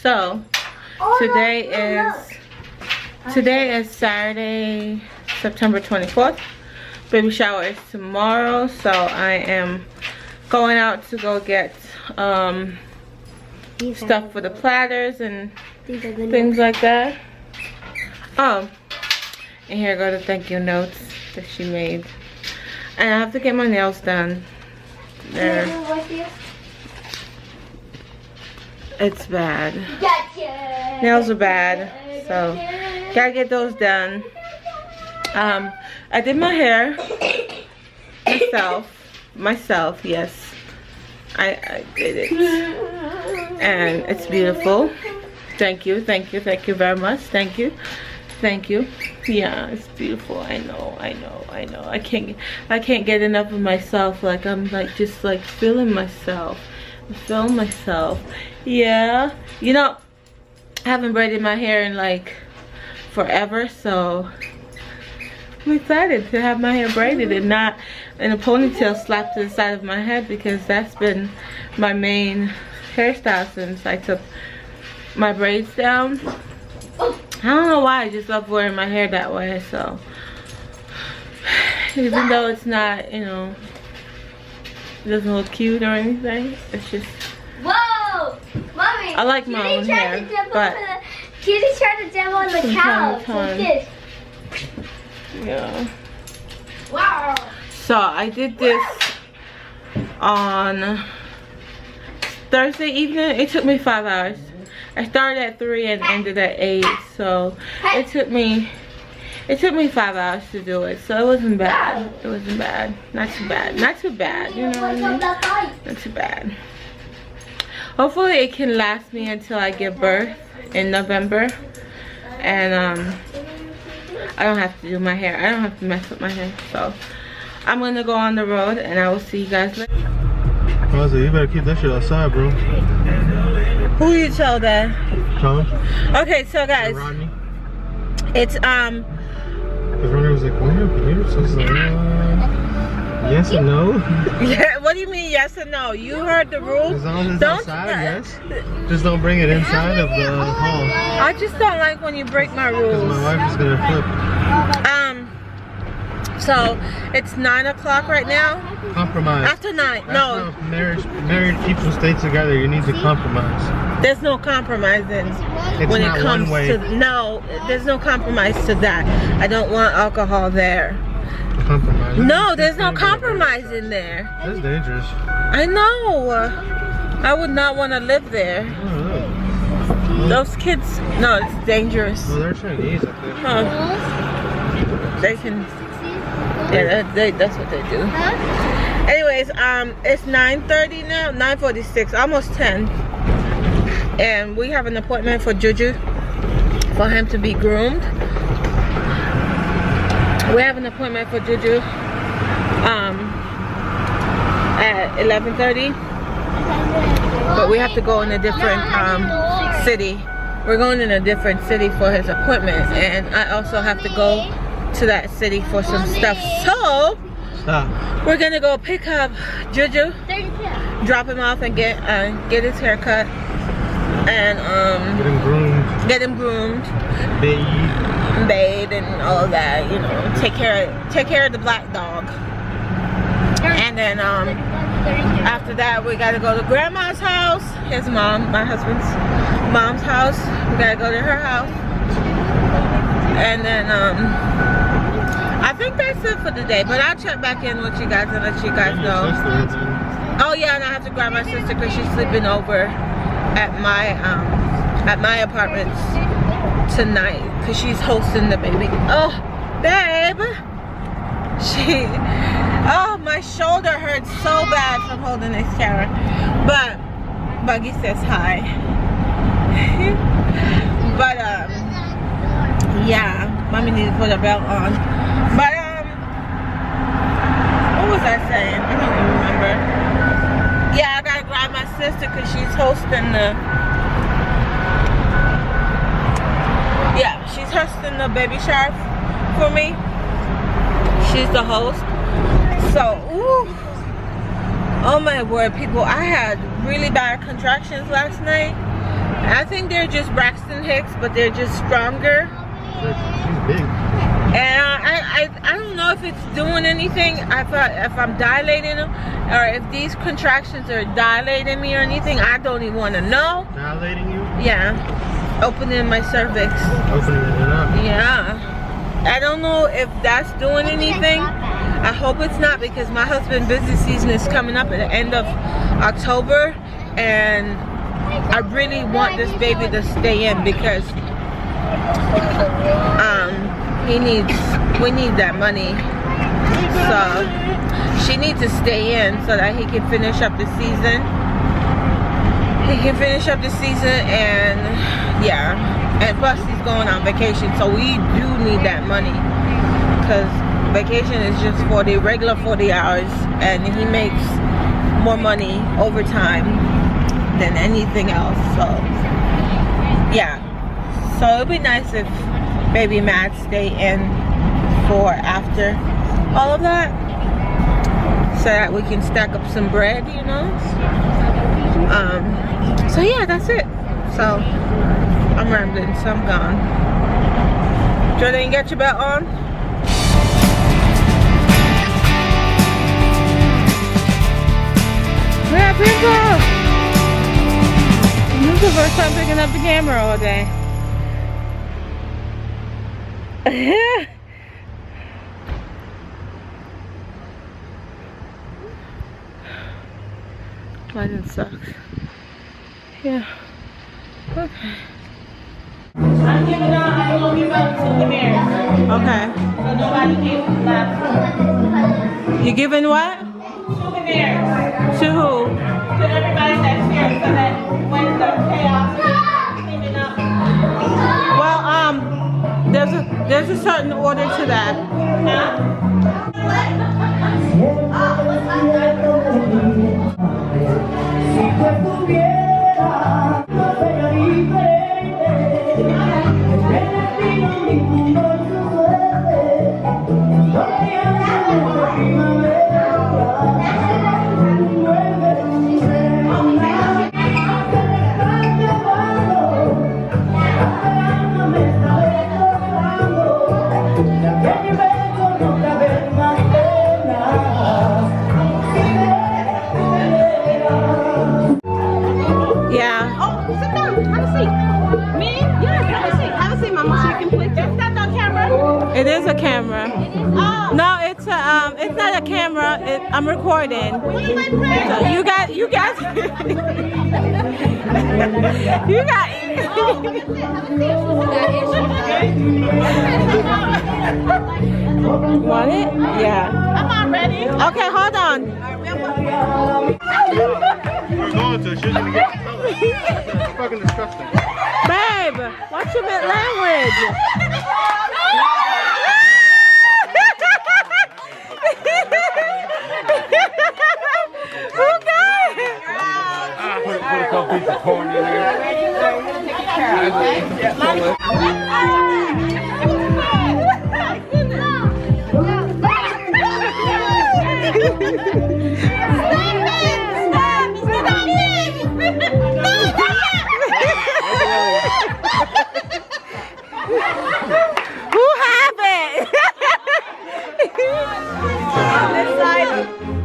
So today is Saturday, September 24th. Baby shower is tomorrow, so I am going out to go get stuff for the platters and things like that. Oh, and here go the thank you notes that she made. And I have to get my nails done. There. It's bad. Nails are bad, so gotta get those done. I did my hair myself, yes. I did it, and it's beautiful. Thank you very much. Thank you. Yeah, it's beautiful. I know. I can't get enough of myself. Like I'm like just like feeling myself. Yeah, you know, I haven't braided my hair in like forever, so I'm excited to have my hair braided and not in a ponytail slapped to the side of my head, because that's been my main hairstyle since I took my braids down. I don't know why, I just love wearing my hair that way. So even though it's not, you know, it doesn't look cute or anything, it's just, whoa, mommy, I like my own hair, but Kitty tried to demo on the couch like this. Yeah. Wow. So I did this on Thursday evening. It took me 5 hours. I started at 3 and ended at 8. So it took me 5 hours to do it. So it wasn't bad. It wasn't bad. Not too bad. Not too bad. You know what I mean? Not too bad. Hopefully it can last me until I give birth in November. And I don't have to do my hair. I don't have to mess with my hair. So I'm gonna go on the road and I will see you guys later. Ozzy, you better keep that shit outside, bro. Who you tell that? Tom? Okay, so guys, Rodney? it's because Rodney was like, "Come here." So it's like, yes and no. Yeah, what do you mean yes and no? You heard the rules. As long as it's outside, yes. Just don't bring it inside of the hall. I just don't like when you break my rules. Because my wife is gonna flip. So it's 9 o'clock right now. Compromise. After 9, That's no. how married people stay together. You need to compromise. There's no compromising when it comes to, no, there's no compromise to that. I don't want alcohol there. Compromise. No, there's no compromise in there. That's dangerous. I know. I would not want to live there. Oh. Those kids, no, it's dangerous. Well, they're Chinese, I think. Huh. They can, yeah, that's what they do. Anyways, it's 9:30 now, 9:46, almost 10. And we have an appointment for Juju, for him to be groomed. We have an appointment for Juju at 11:30. But we have to go in a different city. We're going in a different city for his appointment, and I also have to go to that city for some stuff. So we're gonna go pick up Juju, drop him off, and get his hair cut, and get him groomed, bathed, and all of that. You know, take care of the black dog, and then after that we gotta go to grandma's house, his mom, my husband's mom's house. We gotta go to her house, and then I think that's it for the day, but I'll check back in with you guys and let you guys know. Oh yeah, and I have to grab my sister because she's sleeping over at my apartment tonight because she's hosting the baby. Oh, babe, oh, my shoulder hurts so bad from holding this camera. But Buggy says hi. But yeah, mommy needs to put a belt on. But what was I saying? I don't even remember. Yeah, I gotta grab my sister because she's hosting the, yeah, she's hosting the baby shower for me. She's the host. So, ooh, oh my word, people, I had really bad contractions last night. I think they're just Braxton Hicks, but they're just stronger. She's big. And I don't know if it's doing anything, if I'm dilating them, or if these contractions are dilating me or anything. I don't even want to know. Dilating you? Yeah. Opening my cervix. Opening it up. Yeah. I don't know if that's doing anything. I hope it's not, because my husband's busy season is coming up at the end of October, and I really want this baby to stay in, because we need that money. So she needs to stay in so that he can finish up the season. And yeah, and plus he's going on vacation, so we do need that money, because vacation is just regular 40 hours, and he makes more money overtime than anything else. So yeah, so it'd be nice if baby Matt stay in for after all of that, so that we can stack up some bread, you know. So yeah, that's it. So I'm rambling, so I'm gone. Jordan, get your belt on. Yeah, people. This is the first time picking up the camera all day. Lighting sucks. Yeah. Okay. I'm giving out, I'm gonna give out souvenirs. Okay. So nobody gave left. You giving what? Souvenirs. To who? To everybody that's here, so that when the chaos is cleaning up. Well, there's a certain order to that. It is a camera. Oh. No, it's not a camera. I'm recording. So you guys. You got. Want it? Yeah. I'm not ready. Okay, hold on. We're going to. She's gonna get it's fucking disgusting. Babe, watch your language. Who got it? Put a couple pieces of corn in there. Who have it? On this side.